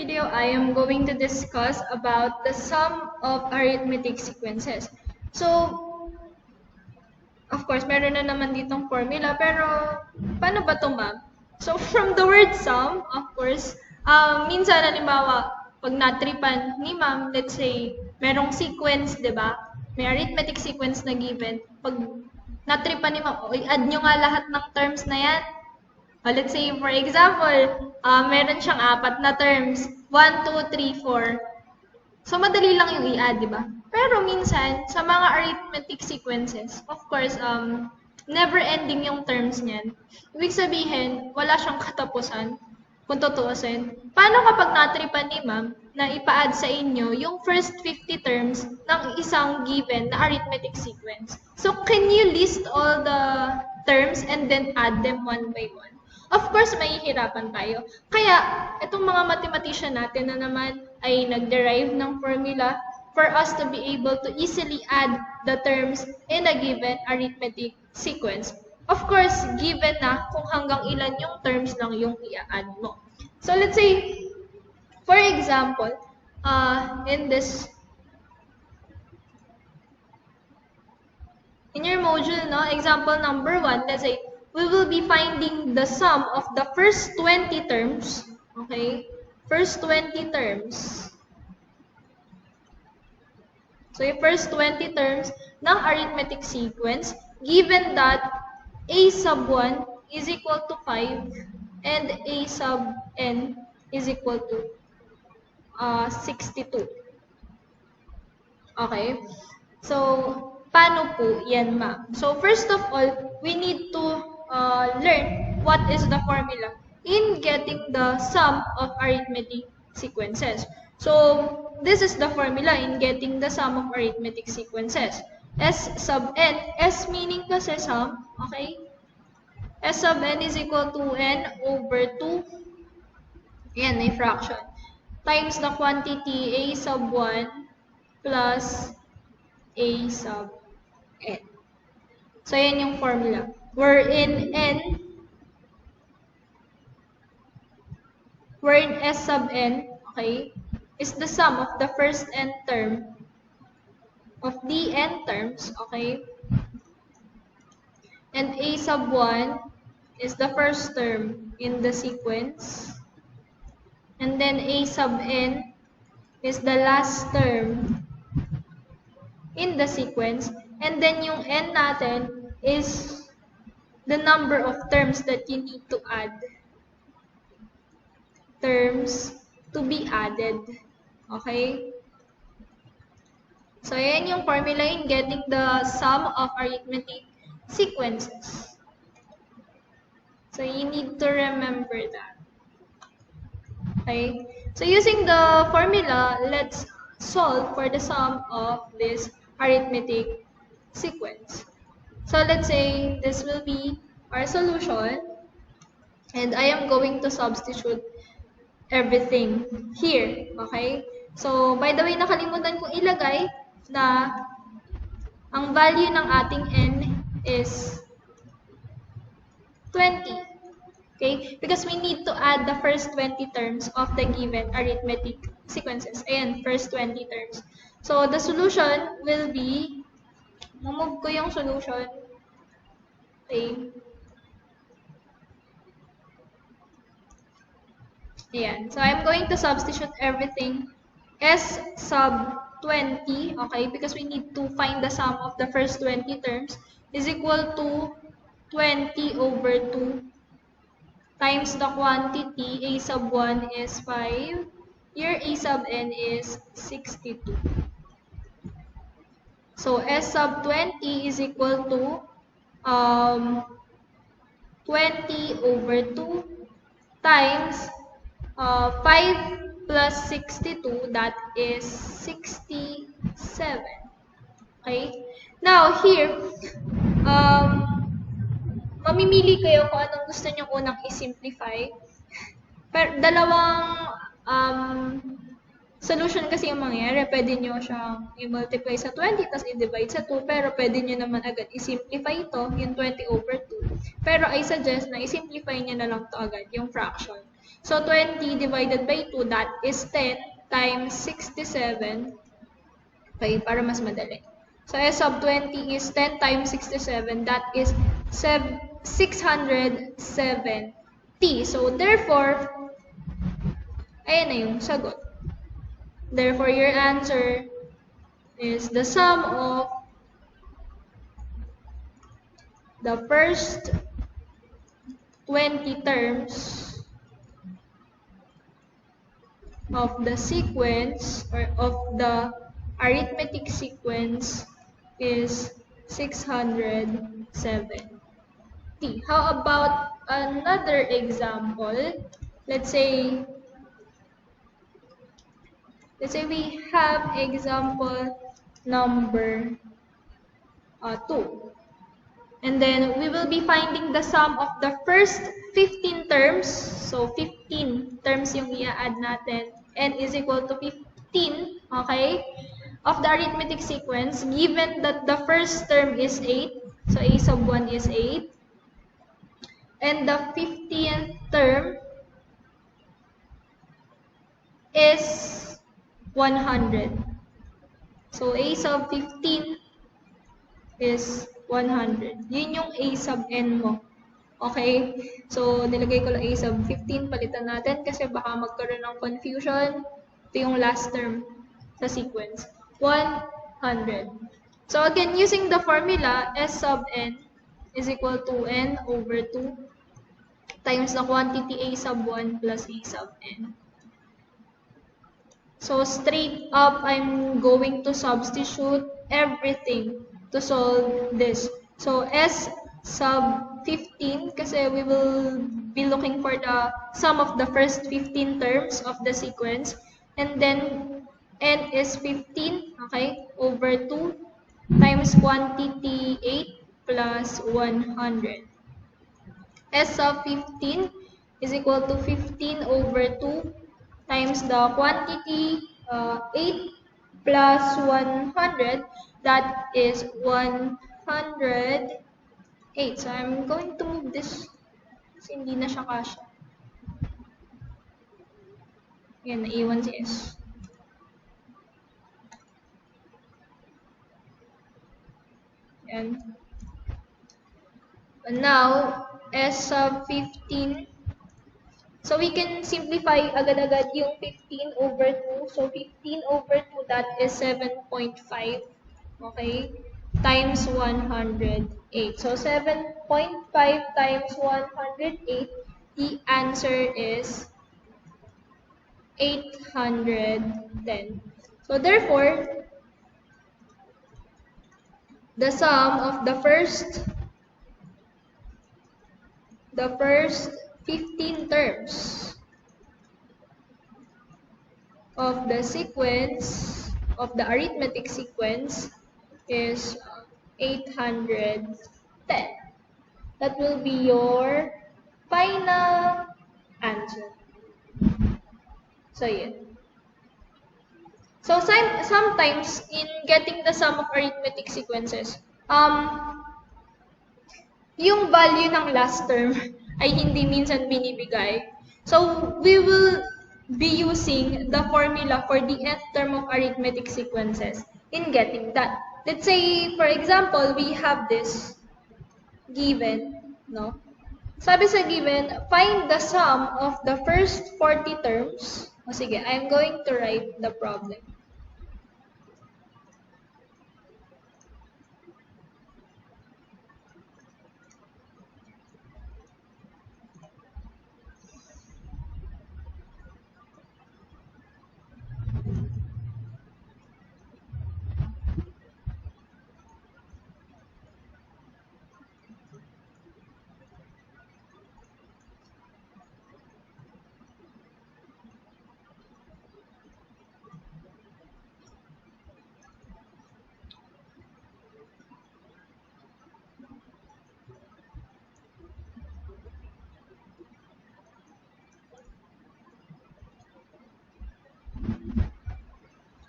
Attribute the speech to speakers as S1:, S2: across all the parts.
S1: video, I am going to discuss about the sum of arithmetic sequences. So, of course, meron na naman ditong formula, pero paano ba ito, ma'am? So, from the word sum, of course, minsan, halimbawa, pag natripan ni ma'am, let's say, merong sequence, di ba? May arithmetic sequence na given. Pag natripan ni ma'am, i-add nyo nga lahat ng terms na yan. Let's say, for example, meron siyang 4 na terms. 1, 2, 3, 4. So, madali lang yung i-add, di ba? Pero minsan, sa mga arithmetic sequences, of course, never-ending yung terms niyan. Ibig sabihin, wala siyang katapusan, kung tutuusin. Paano kapag natripan ni ma'am na ipa-add sa inyo yung first 50 terms ng isang given na arithmetic sequence? So, can you list all the terms and then add them one by one? Of course, mahihirapan tayo. Kaya, itong mga mathematician natin na naman ay nag-derive ng formula for us to be able to easily add the terms in a given arithmetic sequence. Of course, given na kung hanggang ilan yung terms lang yung i-add mo. So, let's say, for example, in your module, no, example number 1, let's say, we will be finding the sum of the first 20 terms, okay? First 20 terms. So, yung first 20 terms ng arithmetic sequence, given that a sub 1 is equal to 5 and a sub n is equal to 62. Okay? So, paano po yan, ma'am? So, first of all, we need to learn what is the formula in getting the sum of arithmetic sequences. So, this is the formula in getting the sum of arithmetic sequences. S sub n, S meaning kasi sum, okay? S sub n is equal to n over 2, yan, may fraction, times the quantity a sub 1 plus a sub n. So, yan yung formula. Wherein S sub n, okay, is the sum of the first n term of the n terms, okay? And a sub 1 is the first term in the sequence. And then a sub n is the last term in the sequence. And then yung n natin is the number of terms that you need to add. Terms to be added. Okay? So, yan yung formula in getting the sum of arithmetic sequences. So, you need to remember that. Okay? So, using the formula, let's solve for the sum of this arithmetic sequence. So, let's say this will be our solution, and I am going to substitute everything here, okay? So, by the way, nakalimutan kong ilagay na ang value ng ating n is 20, okay? Because we need to add the first 20 terms of the given arithmetic sequences. Ayan, first 20 terms. So, the solution will be, move ko yung solution. Okay. Ayan. So, I'm going to substitute everything. S sub 20, okay, because we need to find the sum of the first 20 terms, is equal to 20 over 2 times the quantity. A sub 1 is 5. Here, A sub n is 62. So, S sub 20 is equal to 20 over 2 times 5 plus 62, that is 67. Okay? Now, here, mamimili kayo kung anong gusto nyo unang i-simplify. Pero dalawang solution kasi yung mangyayari. Pwede nyo siyang i-multiply sa 20, tapos i-divide sa 2, pero pwede nyo naman agad i-simplify ito, yung 20 over 2. Pero I suggest na i-simplify nyo na lang ito agad, yung fraction. So 20 divided by 2, that is 10 times 67. Okay, para mas madali. So S sub 20 is 10 times 67. That is 670. So therefore, ayan na yung sagot. Therefore, your answer is the sum of the first 20 terms of the sequence or of the arithmetic sequence is 607. How about another example? Let's say we have example number 2. And then we will be finding the sum of the first 15 terms. So 15 terms yung i-add natin. N is equal to 15, okay? Of the arithmetic sequence, given that the first term is 8. So A sub 1 is 8. And the 15th term is 100. So A sub 15 is 100. Yun yung A sub n mo. Okay? So, nilagay ko lang A sub 15. Palitan natin kasi baka magkaroon ng confusion. Ito yung last term sa sequence. 100. So, again, using the formula, S sub n is equal to n over 2 times the quantity A sub 1 plus A sub n. So, straight up, I'm going to substitute everything to solve this. So, S sub 15, kasi we will be looking for the sum of the first 15 terms of the sequence. And then, N is 15, okay, over 2 times quantity 8 plus 100. S sub 15 is equal to 15 over 2 times the quantity 8 plus 100, that is 108. So I'm going to move this kasi hindi na siya kasya. Yan, naiwan si S. Yan. And now, S sub 15. So we can simplify agad-agad yung 15 over 2. So 15 over 2, that is 7.5. Okay? Times 108. So 7.5 times 108, the answer is 810. So therefore, the sum of the first 15 terms of the sequence, of the arithmetic sequence, is 810. That will be your final answer. So, yun. So, sometimes in getting the sum of arithmetic sequences, yung value ng last term ay hindi minsan binibigay. So, we will be using the formula for the nth term of arithmetic sequences in getting that. Let's say, for example, we have this given, no? Sabi sa given, find the sum of the first 40 terms. O sige, I'm going to write the problem.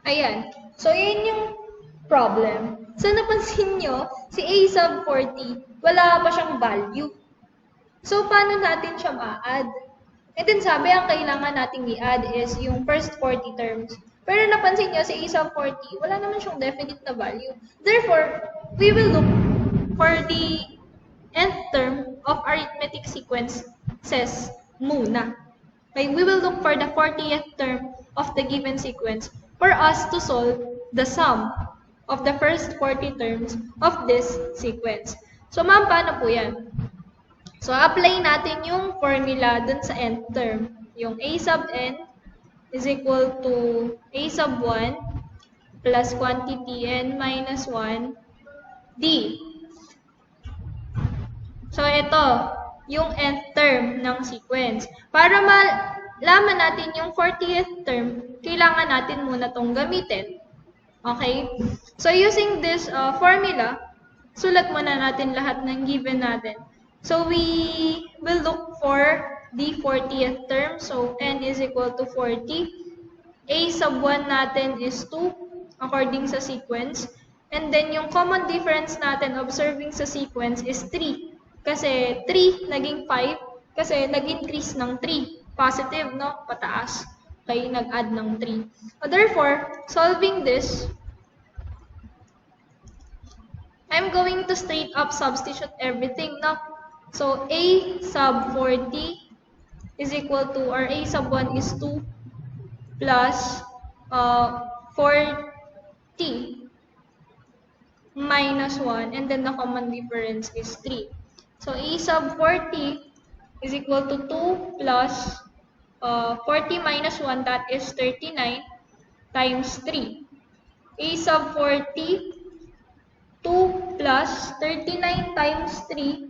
S1: Ayan. So, yun yung problem. So, napansin nyo, si A sub 40, wala pa siyang value. So, paano natin siya ma-add? And then sabi, ang kailangan nating i-add is yung first 40 terms. Pero napansin nyo, sa A sub 40, wala naman siyang definite na value. Therefore, we will look for the nth term of arithmetic sequences muna. Okay, we will look for the 40th term of the given sequence for us to solve the sum of the first 40 terms of this sequence. So, ma'am, paano po yan? So, apply natin yung formula dun sa nth term. Yung a sub n is equal to a sub 1 plus quantity n minus 1 d. So, ito, yung nth term ng sequence. Para malaman natin yung 40th term, kailangan natin muna tong gamitin. Okay? So, using this formula, sulat muna natin lahat ng given natin. So, we will look for the 40th term. So, n is equal to 40. A sub 1 natin is 2 according sa sequence. And then, yung common difference natin observing sa sequence is 3. Kasi 3 naging 5 kasi nag-increase ng 3. Positive, no? Pataas. Okay, nag-add ng 3. So, therefore, solving this, I'm going to straight up substitute everything, no? So, A sub 40 is equal to, or A sub 1 is 2 plus 40 minus 1, and then the common difference is 3. So, A sub 40 is equal to 2 plus 40 minus 1, that is 39 times 3. A sub 40, 2 plus 39 times 3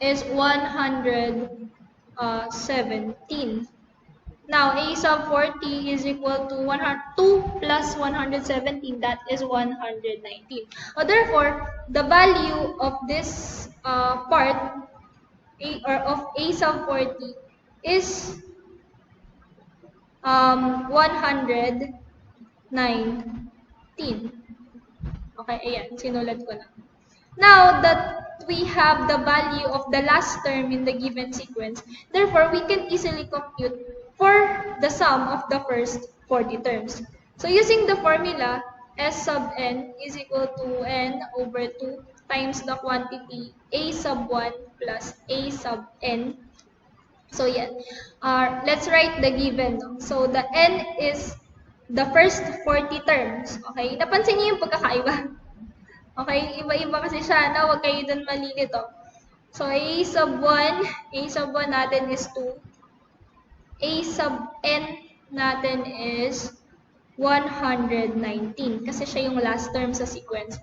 S1: is 117. Now, A sub 40 is equal to 2 plus 117, that is 119. Therefore, the value of this part, of A sub 40 is 119. Okay, ayan, sinulat ko na. Now that we have the value of the last term in the given sequence, therefore, we can easily compute for the sum of the first 40 terms. So, using the formula, S sub n is equal to n over 2 times the quantity A sub 1 plus A sub n. So, yan. Let's write the given. No? So, the n is the first 40 terms. Okay? Napansin niyo yung pagkakaiba? Okay? Iba-iba kasi siya. Na huwag kayo dun malilito. So, A sub 1 natin is 2. A sub n natin is 119 kasi siya yung last term sa sequence.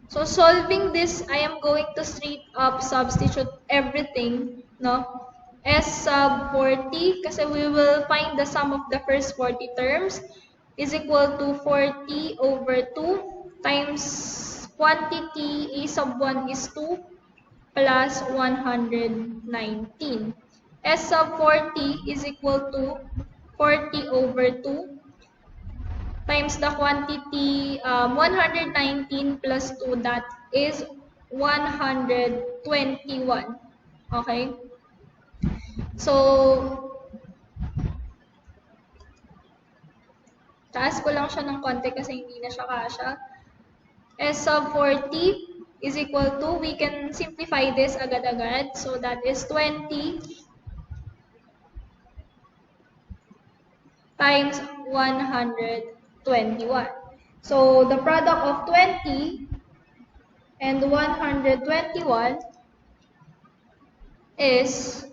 S1: So, solving this, I am going to straight up substitute everything, no? S sub 40, kasi we will find the sum of the first 40 terms, is equal to 40 over 2 times quantity A sub 1 is 2 plus 119. S sub 40 is equal to 40 over 2 times the quantity 119 plus 2, that is 121. Okay? So, taas ko lang siya ng konti kasi hindi na siya kasha. S sub 40 is equal to, we can simplify this agad-agad. So, that is 20 times 121. So, the product of 20 and 121 is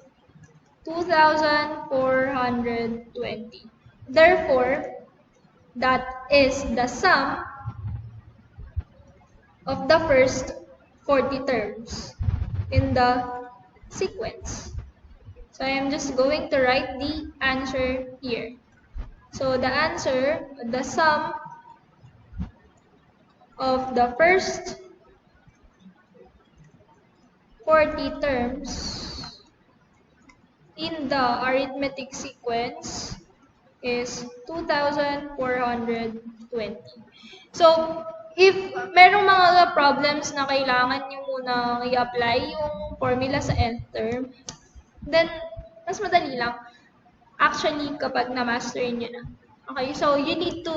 S1: 2,420. Therefore, that is the sum of the first 40 terms in the sequence. So, I am just going to write the answer here. So, the answer, the sum of the first 40 terms in the arithmetic sequence is 2,420. So, if merong mga problems na kailangan nyo muna i-apply yung formula sa nth term, then mas madali lang. Actually, kapag na-master nyo na. Okay, so you need to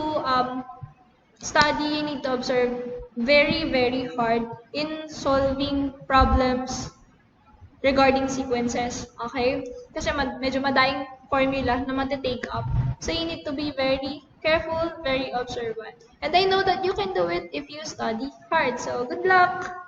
S1: study, you need to observe very, very hard in solving problems regarding sequences. Okay? Kasi medyo madayang formula na mati-take up. So you need to be very careful, very observant. And I know that you can do it if you study hard. So good luck!